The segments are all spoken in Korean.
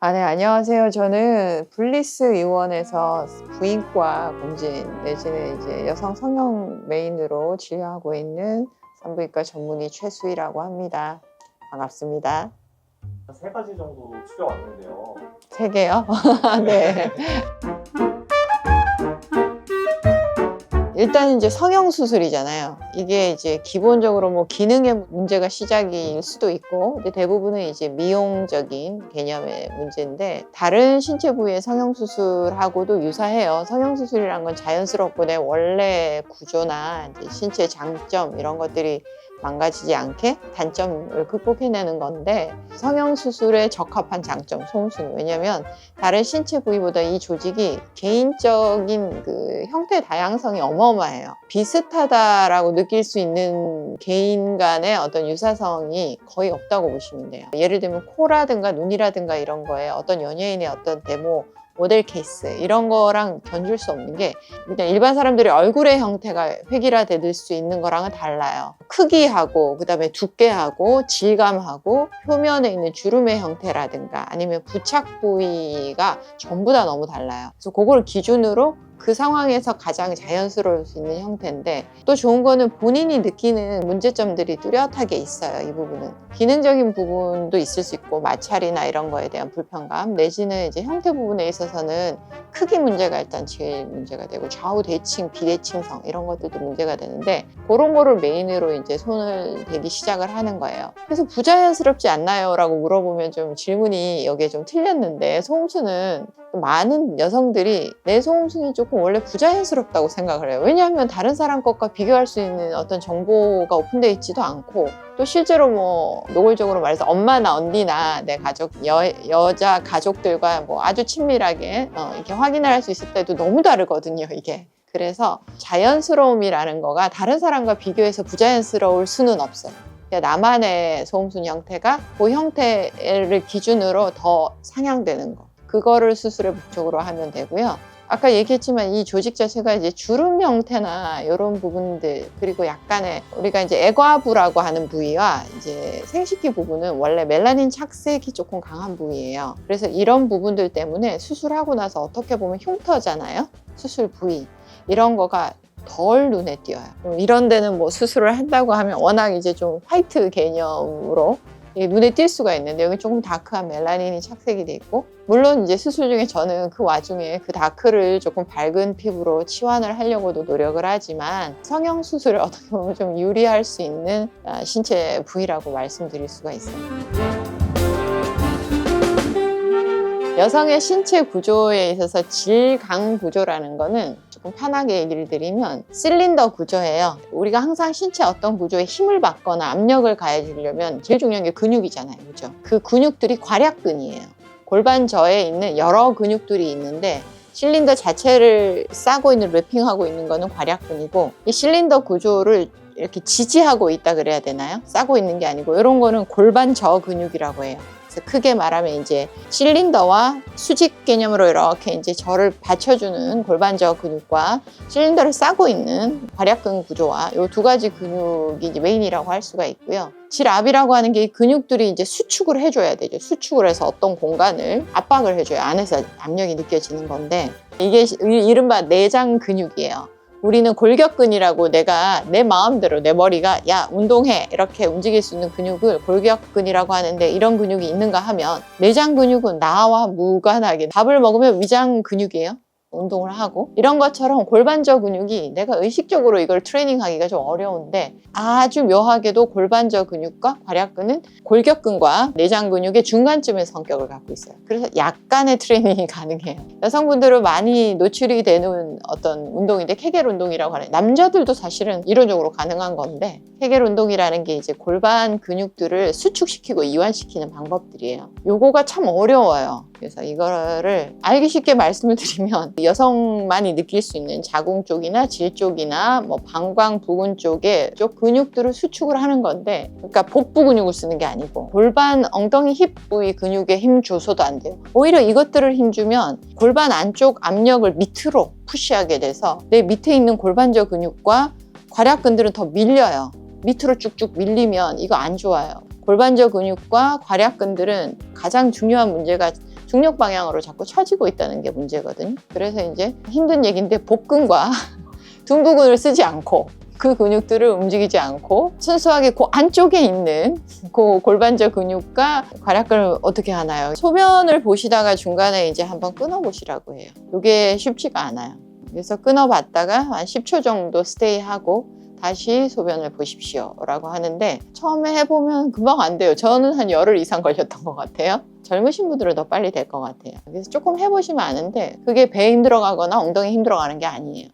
네, 안녕하세요. 저는 블리스 의원에서 부인과 공진 내지는 이제 여성 성형 메인으로 진료하고 있는 산부인과 전문의 최수희라고 합니다. 반갑습니다. 세 가지 정도 추려왔는데요. 3개요? 네. 일단 이제 성형 수술이잖아요. 이게 이제 기본적으로 뭐 기능의 문제가 시작일 수도 있고, 이제 대부분은 이제 미용적인 개념의 문제인데, 다른 신체 부위의 성형 수술하고도 유사해요. 성형 수술이란 건 자연스럽고 내 원래 구조나 이제 신체 장점 이런 것들이 망가지지 않게 단점을 극복해내는 건데, 성형 수술에 적합한 장점, 소음순위. 왜냐면 다른 신체 부위보다 이 조직이 개인적인 그 형태 다양성이 어마어마해요. 비슷하다라고 느낄 수 있는 개인 간의 어떤 유사성이 거의 없다고 보시면 돼요. 예를 들면 코라든가 눈이라든가 이런 거에 어떤 연예인의 어떤 데모, 모델 케이스 이런 거랑 견줄 수 없는 게, 그냥 일반 사람들이 얼굴의 형태가 획일화될 수 있는 거랑은 달라요. 크기하고 그다음에 두께하고 질감하고 표면에 있는 주름의 형태라든가 아니면 부착 부위가 전부 다 너무 달라요. 그래서 그걸 기준으로 그 상황에서 가장 자연스러울 수 있는 형태인데, 또 좋은 거는 본인이 느끼는 문제점들이 뚜렷하게 있어요. 이 부분은 기능적인 부분도 있을 수 있고, 마찰이나 이런 거에 대한 불편감 내지는 이제 형태 부분에 있어서는 크기 문제가 일단 제일 문제가 되고, 좌우 대칭, 비대칭성 이런 것들도 문제가 되는데, 그런 거를 메인으로 이제 손을 대기 시작을 하는 거예요. 그래서 부자연스럽지 않나요? 라고 물어보면 좀 질문이 여기에 좀 틀렸는데, 소음수는 많은 여성들이 내 소음순이 조금 원래 부자연스럽다고 생각을 해요. 왜냐하면 다른 사람 것과 비교할 수 있는 어떤 정보가 오픈되어 있지도 않고, 또 실제로 뭐 노골적으로 말해서 엄마나 언니나 내 가족, 여자 가족들과 뭐 아주 친밀하게 이렇게 확인을 할 수 있을 때도 너무 다르거든요, 이게. 그래서 자연스러움이라는 거가 다른 사람과 비교해서 부자연스러울 수는 없어요. 그러니까 나만의 소음순 형태가 그 형태를 기준으로 더 상향되는 거, 그거를 수술의 목적으로 하면 되고요. 아까 얘기했지만 이 조직 자체가 이제 주름 형태나 이런 부분들, 그리고 약간의 우리가 이제 애과부라고 하는 부위와 이제 생식기 부분은 원래 멜라닌 착색이 조금 강한 부위예요. 그래서 이런 부분들 때문에 수술하고 나서 어떻게 보면 흉터잖아요. 수술 부위 이런 거가 덜 눈에 띄어요. 이런 데는 뭐 수술을 한다고 하면 워낙 이제 좀 화이트 개념으로 눈에 띌 수가 있는데, 여기 조금 다크한 멜라닌이 착색이 돼 있고, 물론 이제 수술 중에 저는 그 와중에 그 다크를 조금 밝은 피부로 치환을 하려고도 노력을 하지만, 성형 수술을 어떻게 보면 좀 유리할 수 있는 신체 부위라고 말씀드릴 수가 있어요. 여성의 신체 구조에 있어서 질강 구조라는 거는 조금 편하게 얘기를 드리면 실린더 구조예요. 우리가 항상 신체 어떤 구조에 힘을 받거나 압력을 가해주려면 제일 중요한 게 근육이잖아요, 그죠? 그 근육들이 괄약근이에요. 골반저에 있는 여러 근육들이 있는데, 실린더 자체를 싸고 있는, 랩핑하고 있는 거는 괄약근이고, 이 실린더 구조를 이렇게 지지하고 있다 그래야 되나요? 싸고 있는 게 아니고, 이런 거는 골반저 근육이라고 해요. 크게 말하면 이제 실린더와 수직 개념으로 이렇게 이제 저를 받쳐주는 골반저 근육과 실린더를 싸고 있는 괄약근 구조와 이 두 가지 근육이 이제 메인이라고 할 수가 있고요. 질압이라고 하는 게 이 근육들이 이제 수축을 해줘야 되죠. 수축을 해서 어떤 공간을 압박을 해줘야 안에서 압력이 느껴지는 건데, 이게 이른바 내장 근육이에요. 우리는 골격근이라고, 내가 내 마음대로 내 머리가 야 운동해 이렇게 움직일 수 있는 근육을 골격근이라고 하는데, 이런 근육이 있는가 하면 내장 근육은 나와 무관하게 밥을 먹으면 위장 근육이에요. 운동을 하고 이런 것처럼 골반저 근육이 내가 의식적으로 이걸 트레이닝하기가 좀 어려운데, 아주 묘하게도 골반저 근육과 괄약근은 골격근과 내장 근육의 중간쯤의 성격을 갖고 있어요. 그래서 약간의 트레이닝이 가능해요. 여성분들은 많이 노출이 되는 어떤 운동인데, 케겔 운동이라고 하는, 남자들도 사실은 이론적으로 가능한 건데, 케겔 운동이라는 게 이제 골반 근육들을 수축시키고 이완시키는 방법들이에요. 요거가 참 어려워요. 그래서 이거를 알기 쉽게 말씀을 드리면, 여성만이 느낄 수 있는 자궁 쪽이나 질 쪽이나 뭐 방광 부근 쪽에 쪽 근육들을 수축을 하는 건데, 그러니까 복부 근육을 쓰는 게 아니고 골반 엉덩이 힙 부위 근육에 힘 줘서도 안 돼요. 오히려 이것들을 힘주면 골반 안쪽 압력을 밑으로 푸시하게 돼서 내 밑에 있는 골반저 근육과 괄약근들은 더 밀려요. 밑으로 쭉쭉 밀리면 이거 안 좋아요. 골반저 근육과 괄약근들은 가장 중요한 문제가 중력 방향으로 자꾸 처지고 있다는 게 문제거든요. 그래서 이제 힘든 얘기인데 복근과 둔부근을 쓰지 않고 그 근육들을 움직이지 않고 순수하게 그 안쪽에 있는 그 골반저 근육과 괄약근을 어떻게 하나요? 소변을 보시다가 중간에 이제 한번 끊어 보시라고 해요. 이게 쉽지가 않아요. 그래서 끊어 봤다가 한 10초 정도 스테이하고 다시 소변을 보십시오 라고 하는데 처음에 해보면 금방 안 돼요. 저는 한 열흘 이상 걸렸던 것 같아요. 젊으신 분들은 더 빨리 될 것 같아요. 그래서 조금 해보시면 아는데 그게 배에 힘들어가거나 엉덩이에 힘들어가는 게 아니에요.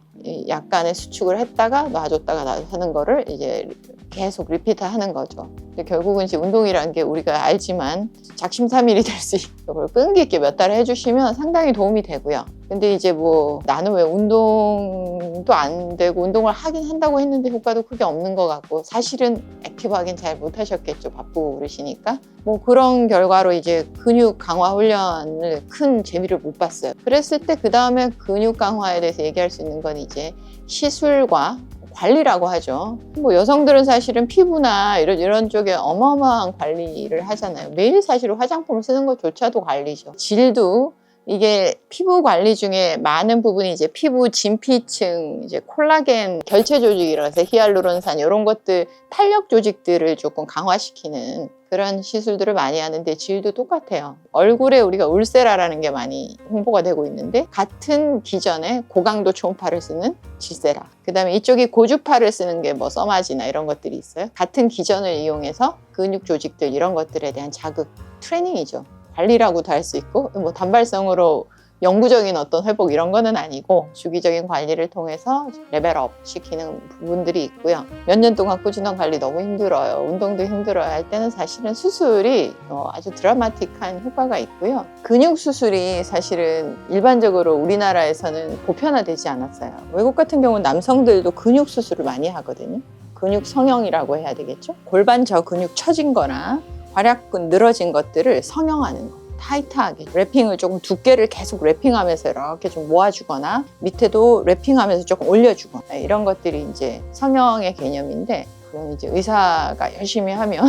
약간의 수축을 했다가 놔줬다가 하는 거를 이제 계속 리피트 하는 거죠. 근데 결국은 이제 운동이라는 게 우리가 알지만 작심삼일이 될 수 있고 그걸 끈기 있게 몇 달 해주시면 상당히 도움이 되고요. 근데 이제 뭐 나는 왜 운동도 안 되고 운동을 하긴 한다고 했는데 효과도 크게 없는 것 같고 사실은 액티브하긴 잘 못하셨겠죠. 바쁘고 그러시니까. 뭐 그런 결과로 이제 근육 강화 훈련을 큰 재미를 못 봤어요. 그랬을 때 그 다음에 근육 강화에 대해서 얘기할 수 있는 건 이제 시술과 관리라고 하죠. 뭐 여성들은 사실은 피부나 이런 쪽에 어마어마한 관리를 하잖아요. 매일 사실 화장품을 쓰는 것조차도 관리죠. 질도 이게 피부 관리 중에 많은 부분이 이제 피부 진피층, 이제 콜라겐 결체 조직이라고 해서 히알루론산 이런 것들 탄력 조직들을 조금 강화시키는 그런 시술들을 많이 하는데 질도 똑같아요. 얼굴에 우리가 울세라라는 게 많이 홍보가 되고 있는데 같은 기전에 고강도 초음파를 쓰는 질세라. 그다음에 이쪽이 고주파를 쓰는 게 뭐 써마지나 이런 것들이 있어요. 같은 기전을 이용해서 근육 조직들 이런 것들에 대한 자극 트레이닝이죠. 관리라고도 할 수 있고 뭐 단발성으로 영구적인 어떤 회복 이런 거는 아니고 주기적인 관리를 통해서 레벨업 시키는 부분들이 있고요. 몇 년 동안 꾸준한 관리 너무 힘들어요. 운동도 힘들어요 할 때는 사실은 수술이 아주 드라마틱한 효과가 있고요. 근육 수술이 사실은 일반적으로 우리나라에서는 보편화되지 않았어요. 외국 같은 경우는 남성들도 근육 수술을 많이 하거든요. 근육 성형이라고 해야 되겠죠. 골반 저 근육 처진 거나 괄약근 늘어진 것들을 성형하는 거. 타이트하게 랩핑을 조금 두께를 계속 랩핑하면서 이렇게 좀 모아주거나 밑에도 랩핑하면서 조금 올려주거나 이런 것들이 이제 성형의 개념인데 그건 이제 의사가 열심히 하면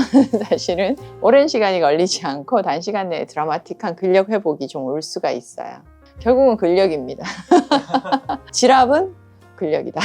사실은 오랜 시간이 걸리지 않고 단시간 내에 드라마틱한 근력 회복이 좀 올 수가 있어요. 결국은 근력입니다. 지압은 근력이다.